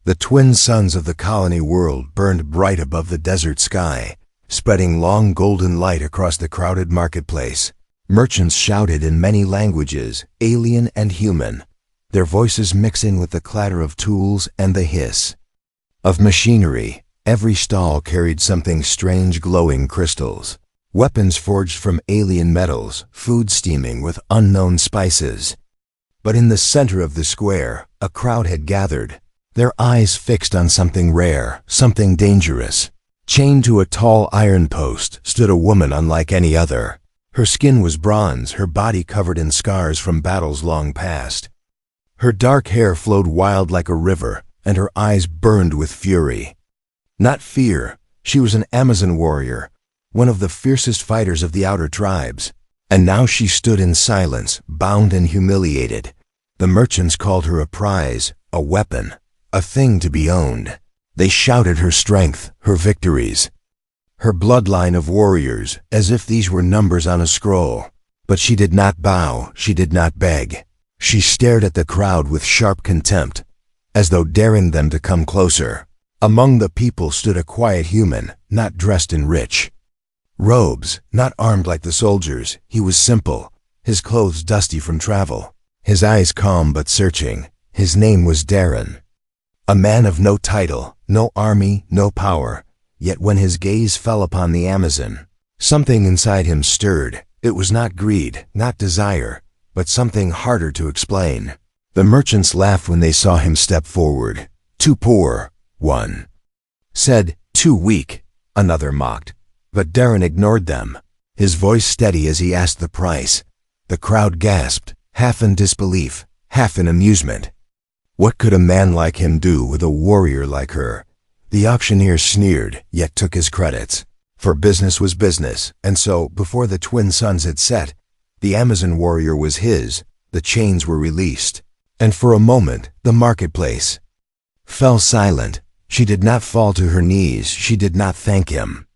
The twin suns of the colony world burned bright above the desert sky, spreading long golden light across the crowded marketplace. Merchants shouted in many languages, alien and human, their voices mixing with the clatter of tools and the hiss of machinery. Every stall carried something strange, glowing crystals, weapons forged from alien metals, food steaming with unknown spices. But in the center of the square, a crowd had gathered, their eyes fixed on something rare, something dangerous. Chained to a tall iron post stood a woman unlike any other. Her skin was bronze, her body covered in scars from battles long past. Her dark hair flowed wild like a river, and her eyes burned with fury. Not fear, she was an Amazon warrior, one of the fiercest fighters of the outer tribes. And now she stood in silence, bound and humiliated. The merchants called her a prize, a weapon, a thing to be owned. They shouted her strength, her victories, her bloodline of warriors, as if these were numbers on a scroll. But she did not bow, she did not beg. She stared at the crowd with sharp contempt, as though daring them to come closer. Among the people stood a quiet human, not dressed in rich robes, not armed like the soldiers. He was simple, his clothes dusty from travel, his eyes calm but searching. His name was Darren. A man of no title, no army, no power. Yet when his gaze fell upon the Amazon, something inside him stirred. It was not greed, not desire, but something harder to explain. The merchants laughed when they saw him step forward. Too poor, one said. Too weak, another mocked. But Darren ignored them, his voice steady as he asked the price. The crowd gasped, half in disbelief, half in amusement. What could a man like him do with a warrior like her? The auctioneer sneered, yet took his credits. For business was business, and so, before the twin suns had set, the Amazon warrior was his. The chains were released, and for a moment the marketplace fell silent. She did not fall to her knees, she did not thank him.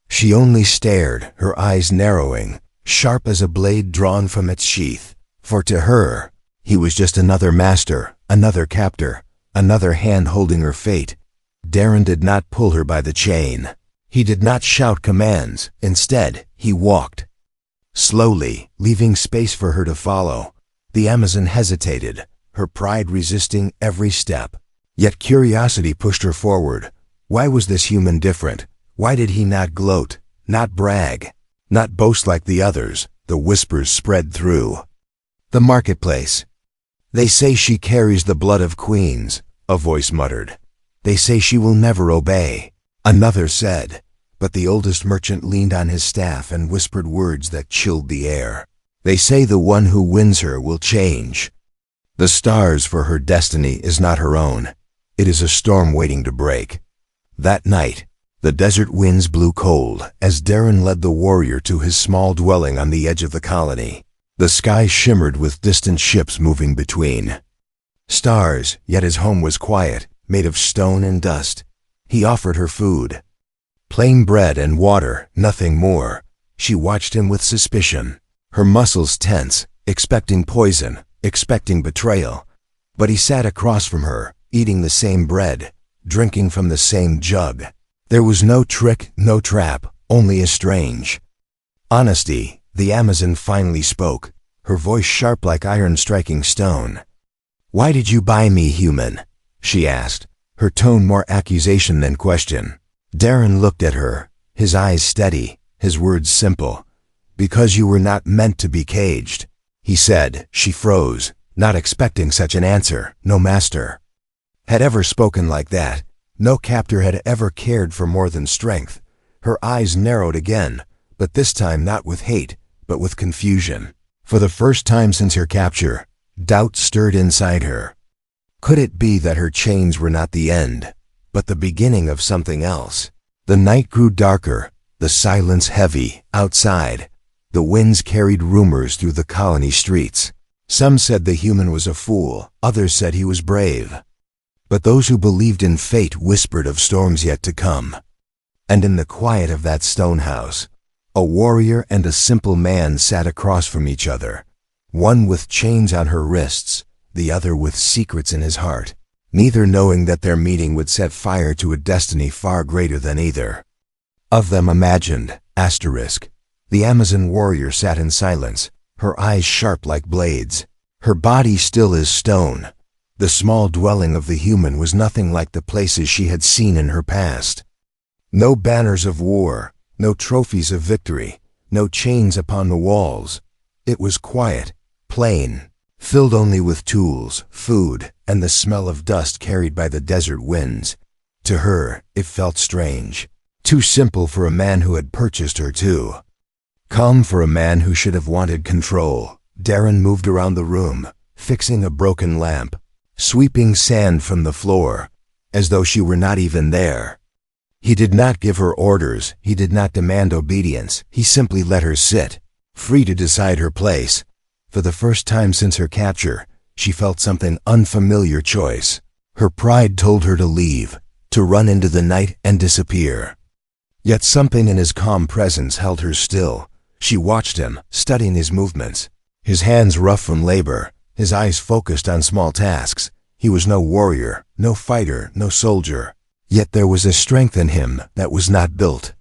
She only stared, her eyes narrowing, sharp as a blade drawn from its sheath. For to her, he was just another master, another captor, another hand holding her fate. Darren did not pull her by the chain. He did not shout commands. Instead, he walked slowly, leaving space for her to follow. The Amazon hesitated, her pride resisting every step. Yet curiosity pushed her forward. Why was this human different? Why did he not gloat, not brag, not boast like the others? The whispers spread through the marketplace. They say she carries the blood of queens, a voice muttered. They say she will never obey, another said. But the oldest merchant leaned on his staff and whispered words that chilled the air. They say the one who wins her will change the stars, for her destiny is not her own. It is a storm waiting to break. That night, the desert winds blew cold as Darren led the warrior to his small dwelling on the edge of the colony. The sky shimmered with distant ships moving between stars, yet his home was quiet, made of stone and dust. He offered her food, plain bread and water, nothing more. She watched him with suspicion, her muscles tense, expecting poison, expecting betrayal. But he sat across from her, eating the same bread, drinking from the same jug. There was no trick, no trap, only a strange honesty. The Amazon finally spoke, her voice sharp like iron striking stone. "Why did you buy me, human?" she asked, her tone more accusation than question. Darren looked at her, his eyes steady, his words simple. "Because you were not meant to be caged," he said. She froze, not expecting such an answer. No master had ever spoken like that. No captor had ever cared for more than strength. Her eyes narrowed again, but this time not with hate, but with confusion. For the first time since her capture, doubt stirred inside her. Could it be that her chains were not the end, but the beginning of something else? The night grew darker, the silence heavy. Outside, the winds carried rumors through the colony streets. Some said the human was a fool, others said he was brave. But those who believed in fate whispered of storms yet to come. And in the quiet of that stone house, a warrior and a simple man sat across from each other, one with chains on her wrists, the other with secrets in his heart. neither knowing that their meeting would set fire to a destiny far greater than either of them imagined. The Amazon warrior sat in silence, her eyes sharp like blades, her body still as stone. The small dwelling of the human was nothing like the places she had seen in her past. No banners of war, no trophies of victory, no chains upon the walls. It was quiet, plain, filled only with tools, food, and the smell of dust carried by the desert winds. To her, it felt strange, too simple for a man who had purchased her too calm for a man who should have wanted control. Darren moved around the room, fixing a broken lamp, sweeping sand from the floor, as though she were not even there. He did not give her orders, he did not demand obedience, he simply let her sit, free to decide her place. For the first time since her capture, she felt something unfamiliar choice. Her pride told her to leave, to run into the night and disappear. Yet something in his calm presence held her still. She watched him, studying his movements, his hands rough from labor, his eyes focused on small tasks. He was no warrior, no fighter, no soldier. Yet there was a strength in him that was not built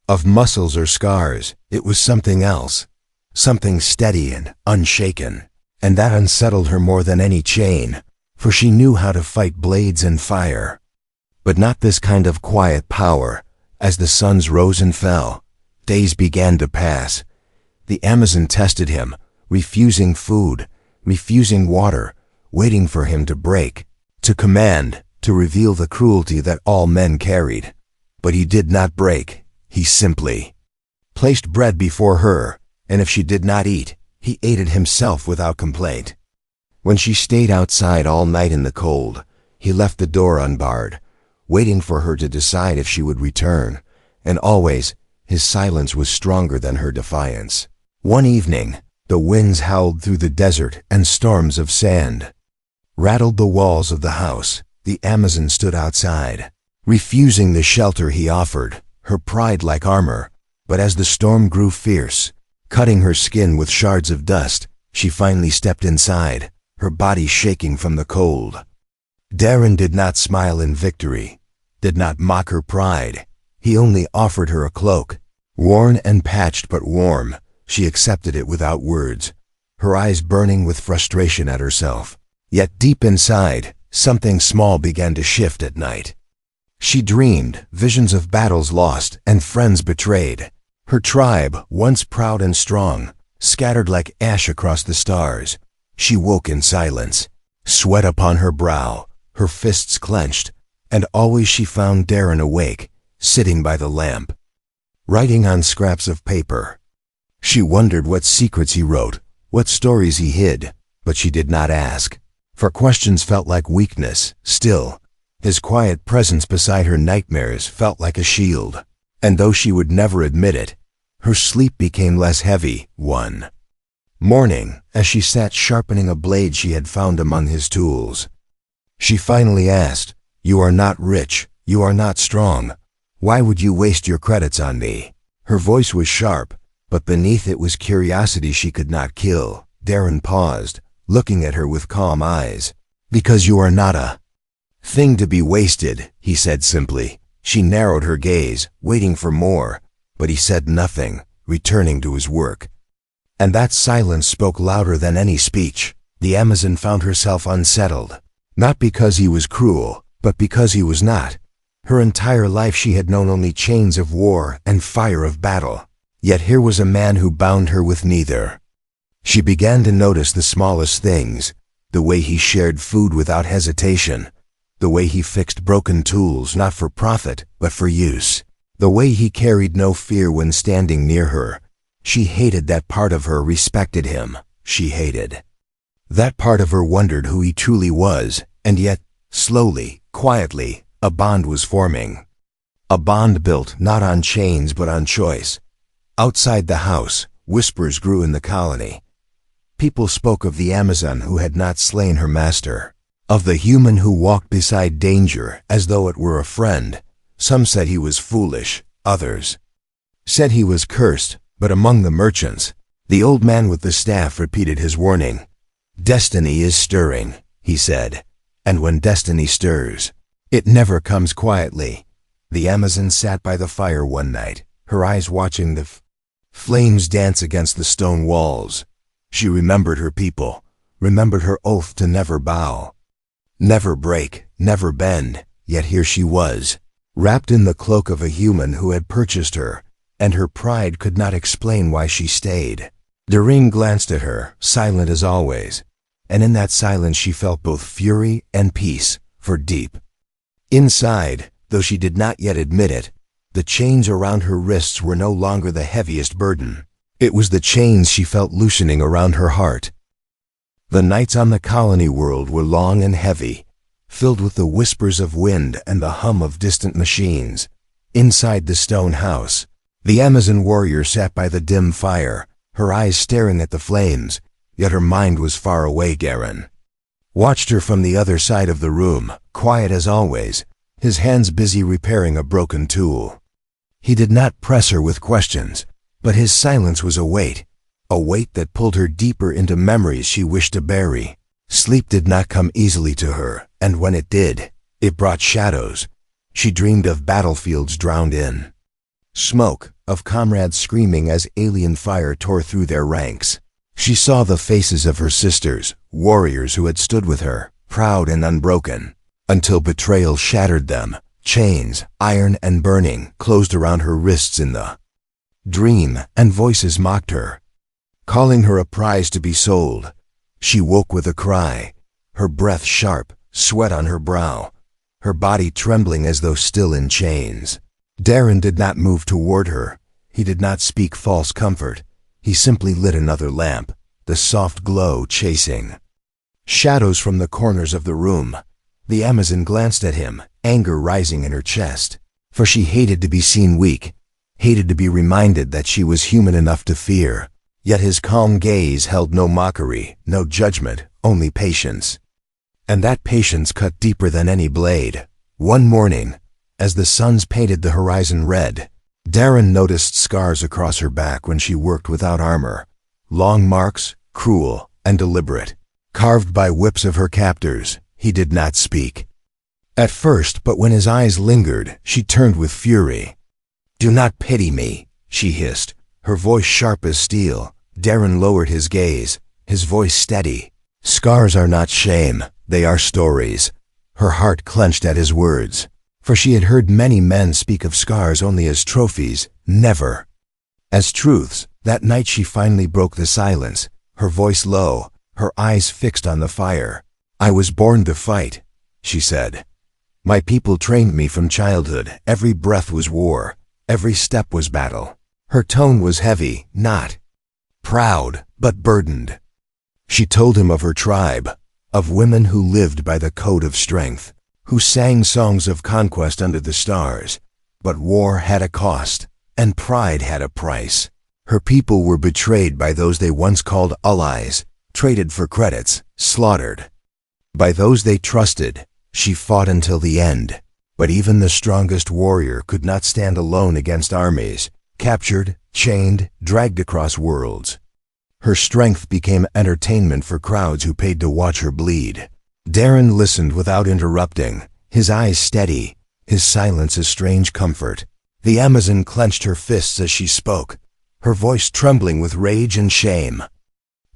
of muscles or scars. It was something else, something steady and unshaken. And that unsettled her more than any chain, for she knew how to fight blades and fire. But not this kind of quiet power. As the suns rose and fell, days began to pass. The Amazon tested him, refusing food, refusing water, waiting for him to break, to command, to reveal the cruelty that all men carried. But he did not break. He simply placed bread before her, and if she did not eat, he ate it himself without complaint. When she stayed outside all night in the cold, he left the door unbarred, waiting for her to decide if she would return, and always, his silence was stronger than her defiance. One evening, the winds howled through the desert and storms of sand rattled the walls of the house. The Amazon stood outside, refusing the shelter he offered, her pride like armor. But as the storm grew fierce, cutting her skin with shards of dust, she finally stepped inside, her body shaking from the cold. Darren did not smile in victory, did not mock her pride. He only offered her a cloak, worn and patched but warm. She accepted it without words, her eyes burning with frustration at herself. Yet deep inside, something small began to shift at night. She dreamed, visions of battles lost and friends betrayed. Her tribe, once proud and strong, scattered like ash across the stars. She woke in silence, sweat upon her brow, her fists clenched, and always she found Darren awake, sitting by the lamp, writing on scraps of paper. She wondered what secrets he wrote, what stories he hid, but she did not ask, for questions felt like weakness. Still, his quiet presence beside her nightmares felt like a shield, and though she would never admit it, her sleep became less heavy. One morning, as she sat sharpening a blade she had found among his tools, she finally asked, "You are not rich, you are not strong. Why would you waste your credits on me?" Her voice was sharp, but beneath it was curiosity she could not kill. Darren paused, looking at her with calm eyes. "Because you are not a thing to be wasted," he said simply. She narrowed her gaze, waiting for more, but he said nothing, returning to his work. And that silence spoke louder than any speech. The Amazon found herself unsettled, not because he was cruel, but because he was not. Her entire life she had known only chains of war and fire of battle. Yet here was a man who bound her with neither. She began to notice the smallest things, the way he shared food without hesitation, the way he fixed broken tools not for profit but for use, the way he carried no fear when standing near her. She hated that part of her, respected him. She hated that part of her, wondered who he truly was, and yet, slowly, quietly, a bond was forming. A bond built not on chains but on choice. Outside the house, whispers grew in the colony. People spoke of the Amazon who had not slain her master, of the human who walked beside danger as though it were a friend. Some said he was foolish, others said he was cursed, but among the merchants, the old man with the staff repeated his warning. "Destiny is stirring," he said, And when destiny stirs, it never comes quietly. The Amazon sat by the fire one night, her eyes watching the flames dance against the stone walls. She remembered her people, remembered her oath to never bow, never break, never bend, yet here she was, wrapped in the cloak of a human who had purchased her, and her pride could not explain why she stayed. Doreen glanced at her, silent as always, and in that silence she felt both fury and peace, for deep inside, though she did not yet admit it, the chains around her wrists were no longer the heaviest burden. It was the chains she felt loosening around her heart. The nights on the colony world were long and heavy, filled with the whispers of wind and the hum of distant machines. Inside the stone house, the Amazon warrior sat by the dim fire, her eyes staring at the flames, yet her mind was far away. Garen watched her from the other side of the room, quiet as always, his hands busy repairing a broken tool. He did not press her with questions, but his silence was a weight that pulled her deeper into memories she wished to bury. Sleep did not come easily to her, and when it did, it brought shadows. She dreamed of battlefields drowned in smoke, of comrades screaming as alien fire tore through their ranks. She saw the faces of her sisters, warriors who had stood with her, proud and unbroken, until betrayal shattered them. Chains, iron and burning, closed around her wrists in the dream, and voices mocked her, calling her a prize to be sold. She woke with a cry, her breath sharp, sweat on her brow, her body trembling as though still in chains. Darren did not move toward her. He did not speak false comfort. He simply lit another lamp, the soft glow chasing shadows from the corners of the room. The Amazon glanced at him, anger rising in her chest, for she hated to be seen weak, hated to be reminded that she was human enough to fear. Yet his calm gaze held no mockery, no judgment, only patience. And that patience cut deeper than any blade. One morning, as the suns painted the horizon red, Darren noticed scars across her back when she worked without armor. Long marks, cruel and deliberate, carved by whips of her captors. He did not speak at first, but when his eyes lingered, she turned with fury. "Do not pity me," she hissed, her voice sharp as steel. Darren lowered his gaze, his voice steady. "Scars are not shame, they are stories." Her heart clenched at his words, for she had heard many men speak of scars only as trophies, never as truths. That night she finally broke the silence, her voice low, her eyes fixed on the fire. "I was born to fight," she said. "My people trained me from childhood. Every breath was war, every step was battle." Her tone was heavy, not proud, but burdened. She told him of her tribe, of women who lived by the code of strength, who sang songs of conquest under the stars. But war had a cost, and pride had a price. Her people were betrayed by those they once called allies, traded for credits, slaughtered by those they trusted. She fought until the end, but even the strongest warrior could not stand alone against armies, captured, chained, dragged across worlds. Her strength became entertainment for crowds who paid to watch her bleed. Darren listened without interrupting, his eyes steady, his silence a strange comfort. The Amazon clenched her fists as she spoke, her voice trembling with rage and shame.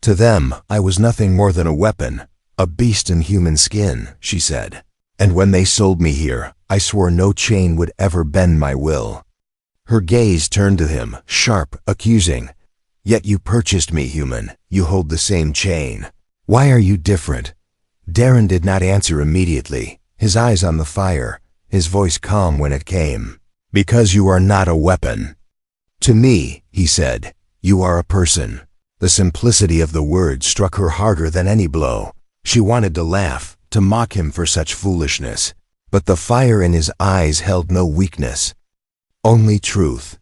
"To them, I was nothing more than a weapon, a beast in human skin," she said. "And when they sold me here, I swore no chain would ever bend my will." Her gaze turned to him, sharp, accusing. "Yet you purchased me, human. You hold the same chain. Why are you different?" Darren did not answer immediately, his eyes on the fire, his voice calm when it came. "Because you are not a weapon. To me," he said, "you are a person." The simplicity of the words struck her harder than any blow. She wanted to laugh, to mock him for such foolishness, but the fire in his eyes held no weakness, only truth.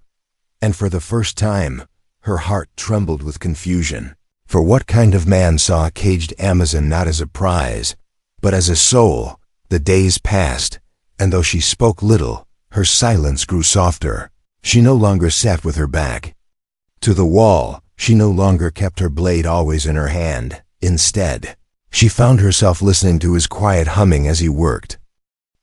And for the first time, her heart trembled with confusion. For what kind of man saw a caged Amazon not as a prize, but as a soul? The days passed, and though she spoke little, her silence grew softer. She no longer sat with her back to the wall. She no longer kept her blade always in her hand. Instead, She found herself listening to his quiet humming as he worked,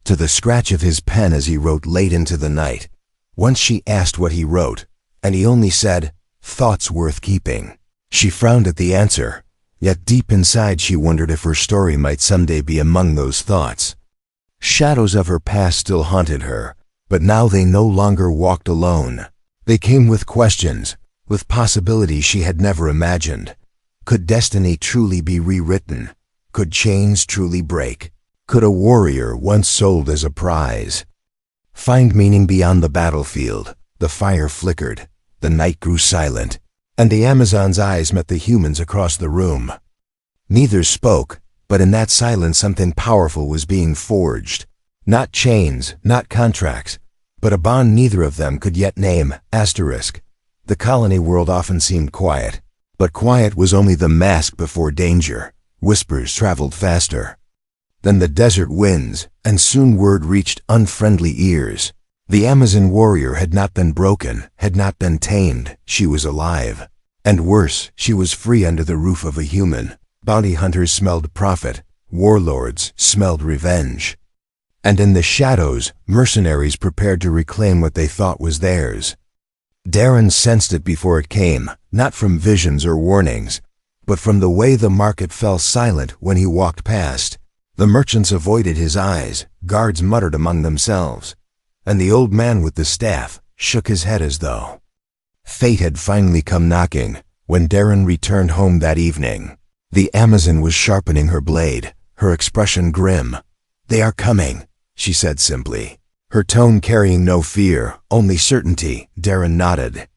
to the scratch of his pen as he wrote late into the night. Once she asked what he wrote, and he only said, "Thoughts worth keeping." She frowned at the answer, yet deep inside she wondered if her story might someday be among those thoughts. Shadows of her past still haunted her, but now they no longer walked alone. They came with questions, with possibilities she had never imagined. Could destiny truly be rewritten? Could chains truly break? Could a warrior once sold as a prize find meaning beyond the battlefield? The fire flickered, the night grew silent, and the Amazon's eyes met the humans across the room. Neither spoke, but in that silence something powerful was being forged. Not chains, not contracts, but a bond neither of them could yet name. Asterisk. The colony world often seemed quiet, but quiet was only the mask before danger. Whispers traveled faster than the desert winds, and soon word reached unfriendly ears. The Amazon warrior had not been broken, had not been tamed. She was alive. And worse, she was free under the roof of a human. Bounty hunters smelled profit. Warlords smelled revenge. And in the shadows, mercenaries prepared to reclaim what they thought was theirs. Darren sensed it before it came, not from visions or warnings, but from the way the market fell silent when he walked past. The merchants avoided his eyes, guards muttered among themselves, and the old man with the staff shook his head as though fate had finally come knocking. When Darren returned home that evening, the Amazon was sharpening her blade, her expression grim. "They are coming," she said simply, her tone carrying no fear, only certainty. Darren nodded,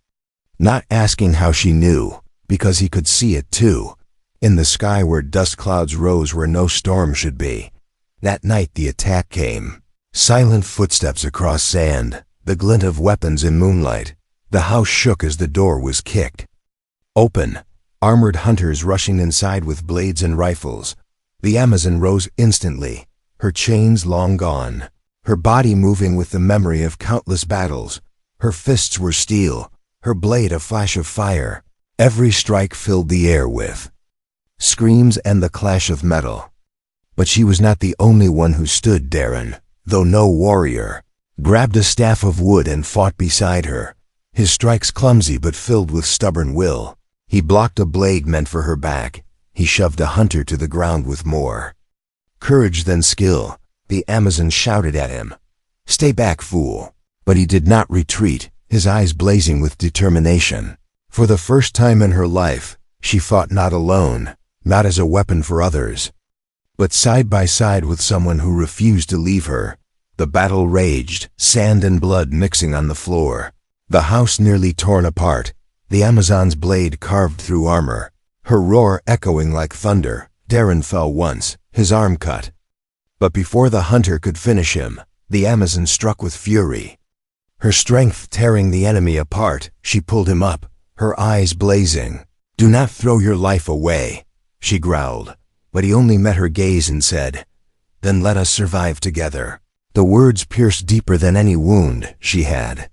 not asking how she knew, because he could see it too, in the sky where dust clouds rose where no storm should be. That night the attack came. Silent footsteps across sand, the glint of weapons in moonlight. The house shook as the door was kicked open, armored hunters rushing inside with blades and rifles. The Amazon rose instantly, her chains long gone, her body moving with the memory of countless battles. Her fists were steel, her blade a flash of fire. Every strike filled the air with screams and the clash of metal. But she was not the only one who stood. Darren, though no warrior, grabbed a staff of wood and fought beside her, his strikes clumsy but filled with stubborn will. He blocked a blade meant for her back. He shoved a hunter to the ground with more courage than skill. The Amazon shouted at him, "Stay back, fool!" But he did not retreat, his eyes blazing with determination. For the first time in her life, she fought not alone, not as a weapon for others, but side by side with someone who refused to leave her. The battle raged, sand and blood mixing on the floor. The house nearly torn apart, the Amazon's blade carved through armor, her roar echoing like thunder. Darren fell once, his arm cut. But before the hunter could finish him, the Amazon struck with fury. Her strength tearing the enemy apart, she pulled him up, her eyes blazing. "Do not throw your life away," she growled, but he only met her gaze and said, "Then let us survive together." The words pierced deeper than any wound she had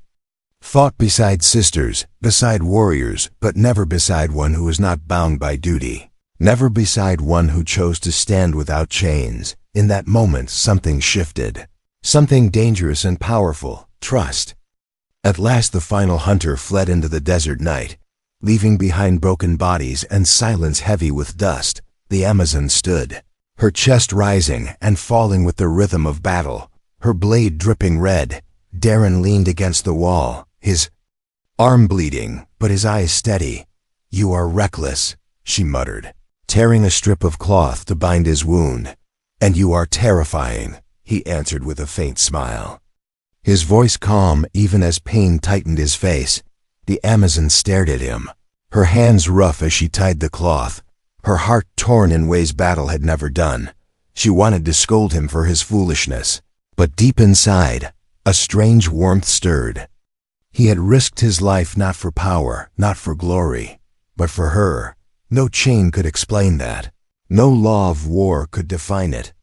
fought beside sisters, beside warriors, but never beside one who was not bound by duty. Never beside one who chose to stand without chains. In that moment something shifted. Something dangerous and powerful. Trust. At last the final hunter fled into the desert night, leaving behind broken bodies and silence heavy with dust. The Amazon stood, her chest rising and falling with the rhythm of battle, her blade dripping red. Darren leaned against the wall, his arm bleeding, but his eyes steady. "You are reckless," she muttered, tearing a strip of cloth to bind his wound. "And you are terrifying," he answered with a faint smile, his voice calm even as pain tightened his face. The Amazon stared at him, her hands rough as she tied the cloth, her heart torn in ways battle had never done. She wanted to scold him for his foolishness, but deep inside, a strange warmth stirred. He had risked his life not for power, not for glory, but for her. No chain could explain that. No law of war could define it.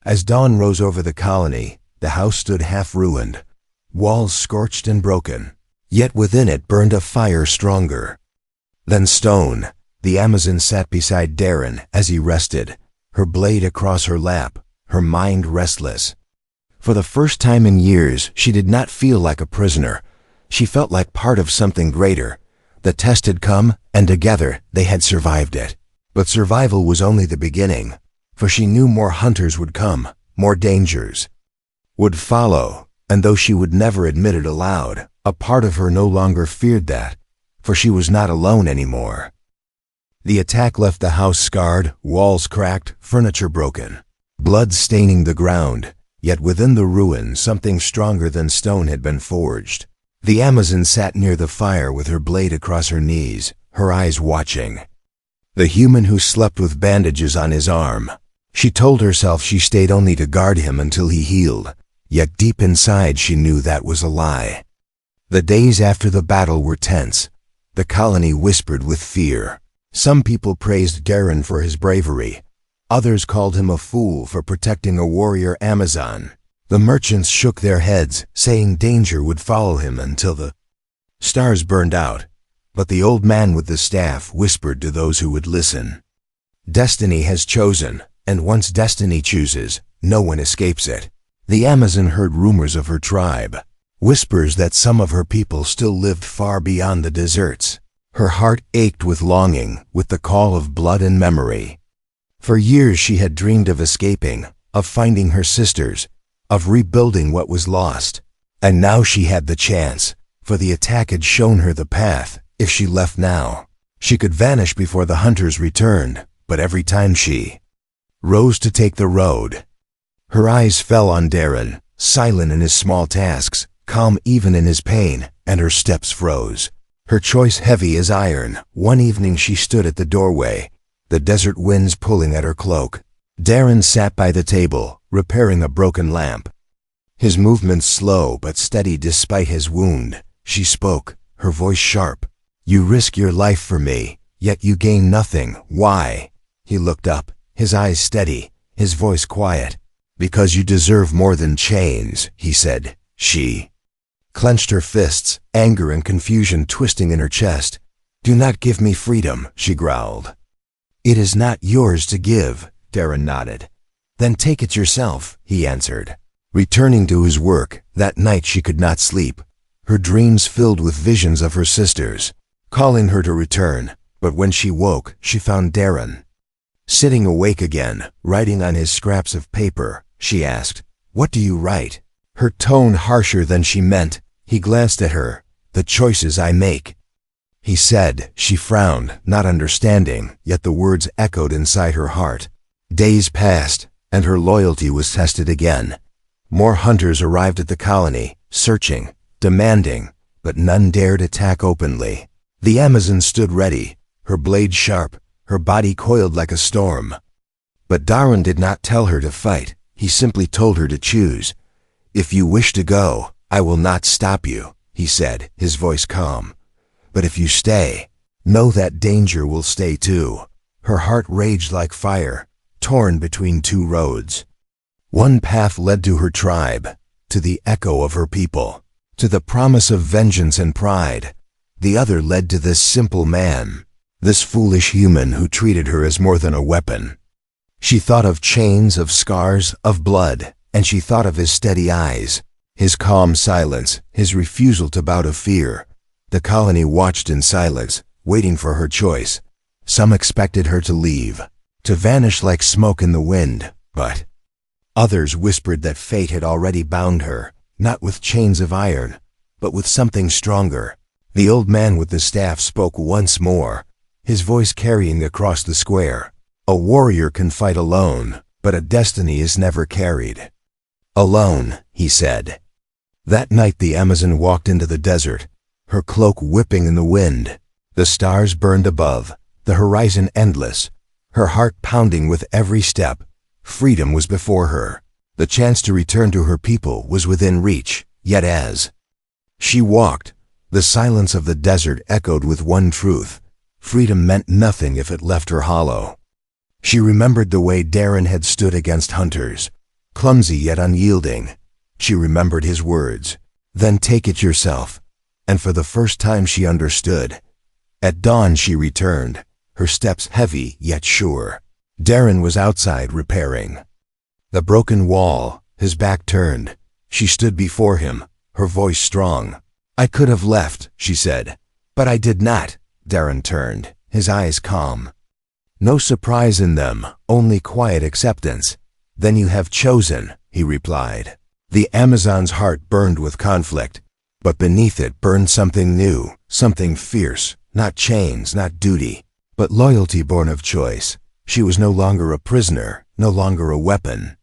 As dawn rose over the colony, the house stood half-ruined, walls scorched and broken. Yet within it burned a fire stronger than stone. The Amazon sat beside Darren as he rested, her blade across her lap, her mind restless. For the first time in years, she did not feel like a prisoner. She felt like part of something greater. The test had come, and together they had survived it. But survival was only the beginning, for she knew more hunters would come, more dangers would follow, and though she would never admit it aloud, a part of her no longer feared that, for she was not alone anymore. The attack left the house scarred, walls cracked, furniture broken, blood staining the ground, yet within the ruin something stronger than stone had been forged. The Amazon sat near the fire with her blade across her knees, her eyes watching the human who slept with bandages on his arm. She told herself she stayed only to guard him until he healed, yet deep inside she knew that was a lie. The days after the battle were tense. The colony whispered with fear. Some people praised Darren for his bravery. Others called him a fool for protecting a warrior Amazon. The merchants shook their heads, saying danger would follow him until the stars burned out. But the old man with the staff whispered to those who would listen. Destiny has chosen, and once destiny chooses, no one escapes it. The Amazon heard rumors of her tribe, whispers that some of her people still lived far beyond the deserts. Her heart ached with longing, with the call of blood and memory. For years she had dreamed of escaping, of finding her sisters, of rebuilding what was lost. And now she had the chance, for the attack had shown her the path. If she left now, she could vanish before the hunters returned, but every time she rose to take the road, her eyes fell on Darren, silent in his small tasks, calm even in his pain, and her steps froze. Her choice heavy as iron. One evening she stood at the doorway, the desert winds pulling at her cloak. Darren sat by the table, repairing a broken lamp. His movements slow but steady despite his wound. She spoke, her voice sharp. "You risk your life for me, yet you gain nothing. Why?" He looked up, his eyes steady, his voice quiet. "Because you deserve more than chains," he said. She clenched her fists, anger and confusion twisting in her chest. "Do not give me freedom," she growled. "It is not yours to give," Darren nodded. "Then take it yourself," he answered. Returning to his work, that night she could not sleep. Her dreams filled with visions of her sisters, calling her to return. But when she woke, she found Darren sitting awake again, writing on his scraps of paper. She asked, "What do you write?" Her tone harsher than she meant. He glanced at her. "The choices I make," he said. She frowned, not understanding, yet the words echoed inside her heart. Days passed, and her loyalty was tested again. More hunters arrived at the colony, searching, demanding, but none dared attack openly. The Amazon stood ready, her blade sharp, her body coiled like a storm. But Darren did not tell her to fight. He simply told her to choose. "If you wish to go, I will not stop you," he said, his voice calm. "But if you stay, know that danger will stay too." Her heart raged like fire, torn between two roads. One path led to her tribe, to the echo of her people, to the promise of vengeance and pride. The other led to this simple man, this foolish human who treated her as more than a weapon. She thought of chains, of scars, of blood, and she thought of his steady eyes, his calm silence, his refusal to bow to fear. The colony watched in silence, waiting for her choice. Some expected her to leave, to vanish like smoke in the wind, but others whispered that fate had already bound her, not with chains of iron, but with something stronger. The old man with the staff spoke once more, his voice carrying across the square. "A warrior can fight alone, but a destiny is never carried alone," he said. That night the Amazon walked into the desert, her cloak whipping in the wind. The stars burned above, the horizon endless, her heart pounding with every step. Freedom was before her. The chance to return to her people was within reach. Yet as she walked, the silence of the desert echoed with one truth. Freedom meant nothing if it left her hollow. She remembered the way Darren had stood against hunters, clumsy yet unyielding. She remembered his words, "Then take it yourself." And for the first time she understood. At dawn she returned, her steps heavy yet sure. Darren was outside repairing the broken wall, his back turned. She stood before him, her voice strong. "I could have left," she said. "But I did not." Darren turned, his eyes calm. No surprise in them, only quiet acceptance. "Then you have chosen," he replied. The Amazon's heart burned with conflict, but beneath it burned something new, something fierce, not chains, not duty, but loyalty born of choice. She was no longer a prisoner, no longer a weapon.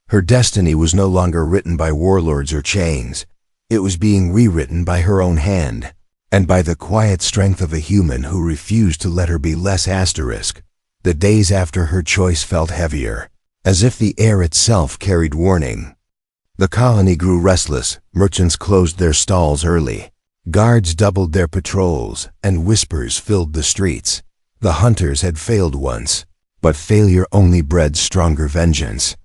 Her destiny was no longer written by warlords or chains. It was being rewritten by her own hand, and by the quiet strength of a human who refused to let her be less asterisk. The days after her choice felt heavier, as if the air itself carried warning. The colony grew restless, merchants closed their stalls early. Guards doubled their patrols, and whispers filled the streets. The hunters had failed once, but failure only bred stronger vengeance.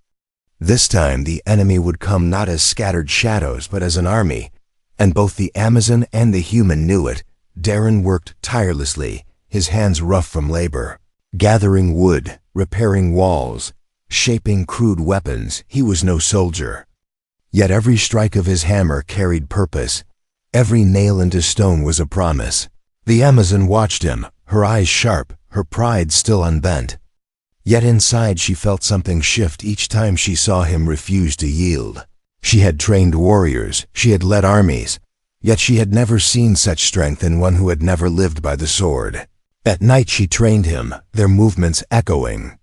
This time the enemy would come not as scattered shadows but as an army, and both the Amazon and the human knew it. Darren worked tirelessly, his hands rough from labor, gathering wood, repairing walls, shaping crude weapons. He was no soldier. Yet every strike of his hammer carried purpose. Every nail into stone was a promise. The Amazon watched him, her eyes sharp, her pride still unbent. Yet inside she felt something shift each time she saw him refuse to yield. She had trained warriors, she had led armies, yet she had never seen such strength in one who had never lived by the sword. At night she trained him, their movements echoing.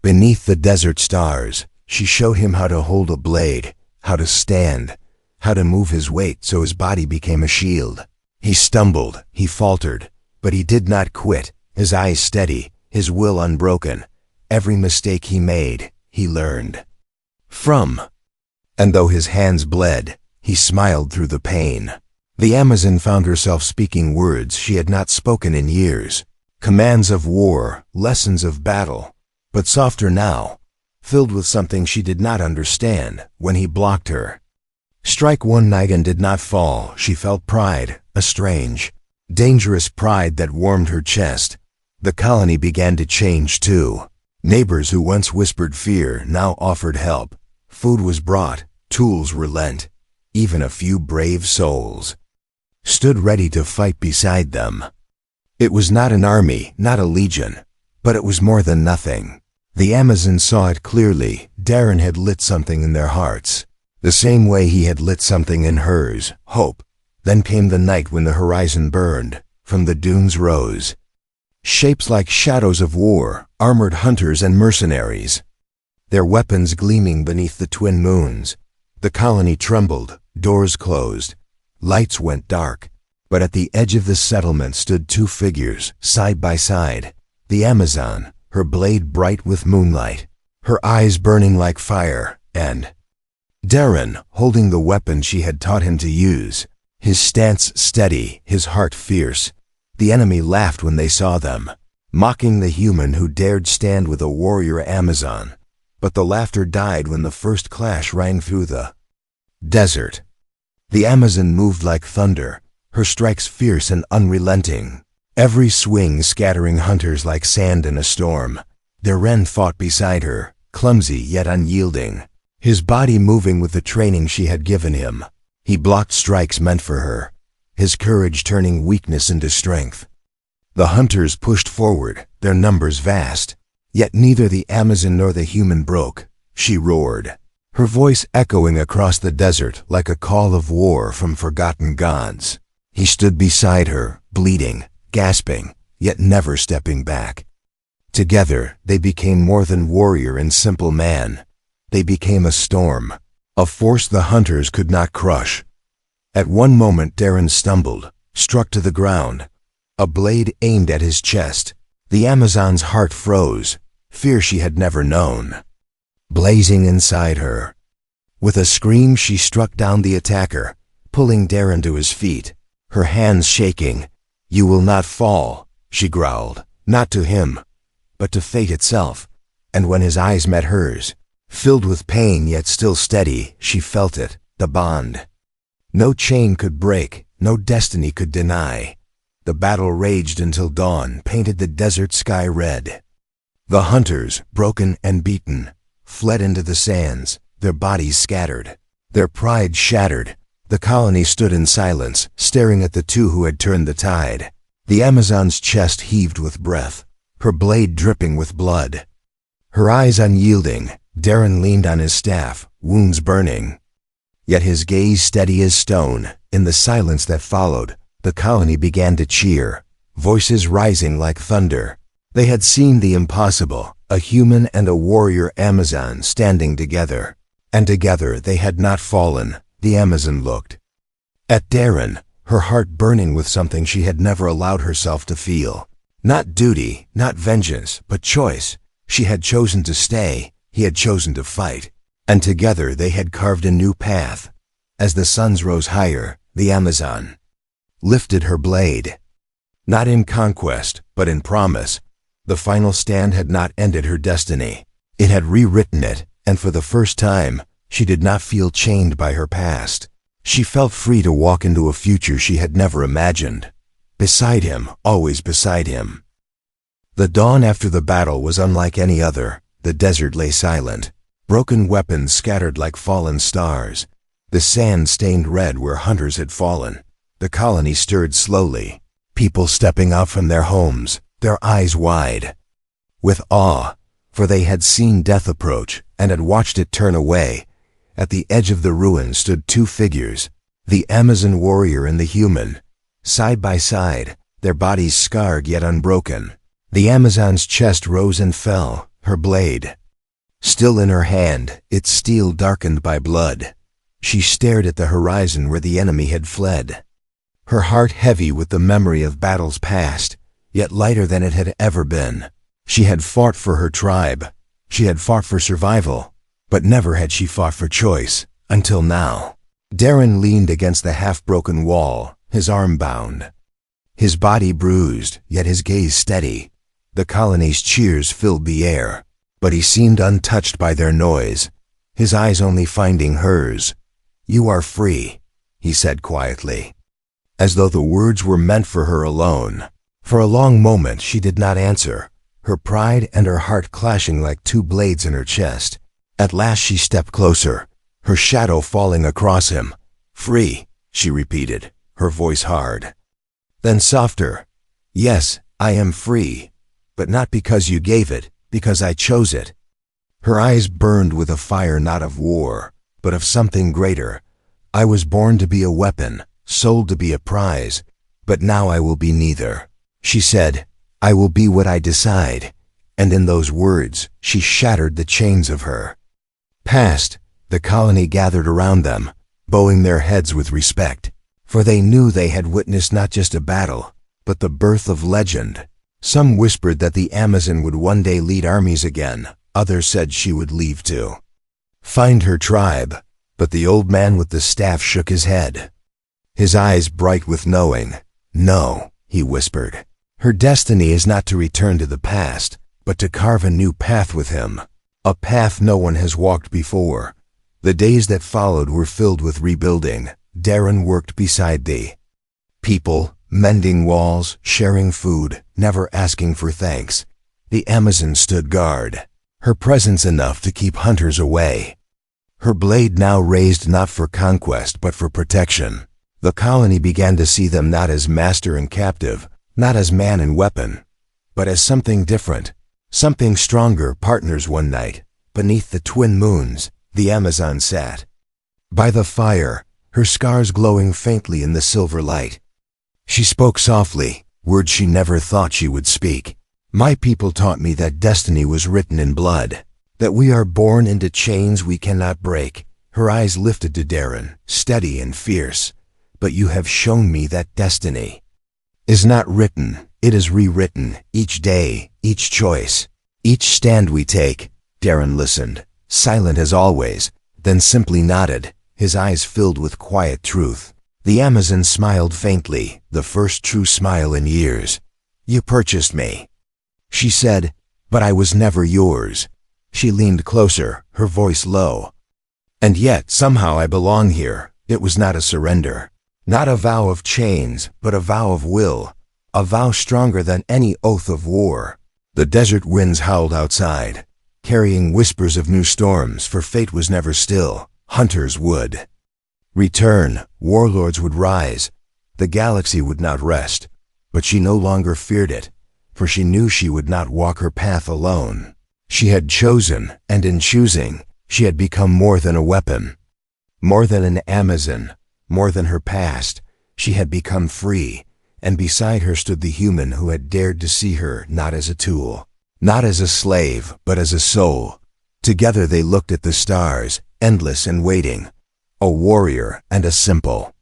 Beneath the desert stars, she showed him how to hold a blade, how to stand, how to move his weight so his body became a shield. He stumbled, he faltered, but he did not quit, his eyes steady, his will unbroken. Every mistake he made, he learned from. And though his hands bled, he smiled through the pain. The Amazon found herself speaking words she had not spoken in years, commands of war, lessons of battle, but softer now, filled with something she did not understand. When he blocked her, strike one night and did not fall, she felt pride, a strange, dangerous pride that warmed her chest. The colony began to change too. Neighbors who once whispered fear now offered help. Food was brought, tools were lent. Even a few brave souls stood ready to fight beside them. It was not an army, not a legion, but it was more than nothing. The Amazon saw it clearly. Darren had lit something in their hearts, the same way he had lit something in hers, hope. Then came the night when the horizon burned, from the dunes rose shapes like shadows of war, armored hunters and mercenaries, their weapons gleaming beneath the twin moons. The colony trembled, doors closed, lights went dark, but at the edge of the settlement stood two figures, side by side. The Amazon, her blade bright with moonlight, her eyes burning like fire, and Darren, holding the weapon she had taught him to use, his stance steady, his heart fierce. The enemy laughed when they saw them, mocking the human who dared stand with a warrior Amazon. But the laughter died when the first clash rang through the desert. The Amazon moved like thunder, her strikes fierce and unrelenting, every swing scattering hunters like sand in a storm. Darren fought beside her, clumsy yet unyielding, his body moving with the training she had given him. He blocked strikes meant for her, his courage turning weakness into strength. The hunters pushed forward, their numbers vast, yet neither the Amazon nor the human broke. She roared, her voice echoing across the desert like a call of war from forgotten gods. He stood beside her, bleeding, gasping, yet never stepping back. Together, they became more than warrior and simple man. They became a storm, a force the hunters could not crush. At one moment Darren stumbled, struck to the ground, a blade aimed at his chest. The Amazon's heart froze, fear she had never known blazing inside her. With a scream she struck down the attacker, pulling Darren to his feet, her hands shaking. "You will not fall," she growled, not to him, but to fate itself. And when his eyes met hers, filled with pain yet still steady, she felt it, the bond. No chain could break, no destiny could deny. The battle raged until dawn painted the desert sky red. The hunters, broken and beaten, fled into the sands, their bodies scattered, their pride shattered. The colony stood in silence, staring at the two who had turned the tide. The Amazon's chest heaved with breath, her blade dripping with blood. Her eyes unyielding, Darren leaned on his staff, wounds burning. Yet his gaze steady as stone. In the silence that followed, the colony began to cheer, voices rising like thunder. They had seen the impossible, a human and a warrior Amazon standing together. And together they had not fallen. The Amazon looked at Darren, her heart burning with something she had never allowed herself to feel. Not duty, not vengeance, but choice. She had chosen to stay, he had chosen to fight. And together they had carved a new path. As the suns rose higher, the Amazon lifted her blade. Not in conquest, but in promise. The final stand had not ended her destiny. It had rewritten it, and for the first time, she did not feel chained by her past. She felt free to walk into a future she had never imagined. Beside him, always beside him. The dawn after the battle was unlike any other. The desert lay silent. Broken weapons scattered like fallen stars. The sand stained red where hunters had fallen. The colony stirred slowly. People stepping out from their homes, their eyes wide with awe, for they had seen death approach and had watched it turn away. At the edge of the ruins stood two figures, the Amazon warrior and the human, side by side, their bodies scarred yet unbroken. The Amazon's chest rose and fell, her blade still in her hand, its steel darkened by blood. She stared at the horizon where the enemy had fled, her heart heavy with the memory of battles past, yet lighter than it had ever been. She had fought for her tribe. She had fought for survival. But never had she fought for choice, until now. Darren leaned against the half-broken wall, his arm bound, his body bruised, yet his gaze steady. The colony's cheers filled the air, but he seemed untouched by their noise, his eyes only finding hers. "You are free," he said quietly, as though the words were meant for her alone. For a long moment she did not answer, her pride and her heart clashing like two blades in her chest. At last she stepped closer, her shadow falling across him. "Free," she repeated, her voice hard. Then softer, "Yes, I am free, but not because you gave it, because I chose it." Her eyes burned with a fire not of war, but of something greater. "I was born to be a weapon, sold to be a prize, but now I will be neither," she said. "I will be what I decide." And in those words, she shattered the chains of her past. The colony gathered around them, bowing their heads with respect, for they knew they had witnessed not just a battle, but the birth of legend. Some whispered that the Amazon would one day lead armies again. Others said she would leave to find her tribe. But the old man with the staff shook his head, his eyes bright with knowing. "No," he whispered. "Her destiny is not to return to the past, but to carve a new path with him. A path no one has walked before." The days that followed were filled with rebuilding. Darren worked beside the people, mending walls, sharing food, never asking for thanks. The Amazon stood guard, her presence enough to keep hunters away. Her blade now raised not for conquest but for protection. The colony began to see them not as master and captive, not as man and weapon, but as something different. Something stronger. Partners. One night, beneath the twin moons, the Amazon sat by the fire, her scars glowing faintly in the silver light. She spoke softly, words she never thought she would speak. "My people taught me that destiny was written in blood, that we are born into chains we cannot break." Her eyes lifted to Darren, steady and fierce. "But you have shown me that destiny is not written, it is rewritten, each day, each choice, each stand we take." Darren listened, silent as always, then simply nodded, his eyes filled with quiet truth. The Amazon smiled faintly, the first true smile in years. "You purchased me," she said, "but I was never yours." She leaned closer, her voice low. "And yet, somehow I belong here." It was not a surrender, not a vow of chains, but a vow of will, a vow stronger than any oath of war. The desert winds howled outside, carrying whispers of new storms, for fate was never still. Hunters would return, warlords would rise, the galaxy would not rest. But she no longer feared it, for she knew she would not walk her path alone. She had chosen, and in choosing, she had become more than a weapon, more than an Amazon, more than her past. She had become free, and beside her stood the human who had dared to see her not as a tool, not as a slave, but as a soul. Together they looked at the stars, endless and waiting, a warrior and a simple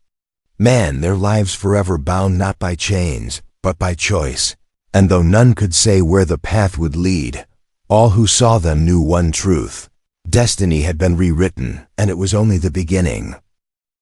man, their lives forever bound not by chains, but by choice. And though none could say where the path would lead, all who saw them knew one truth: destiny had been rewritten, and it was only the beginning.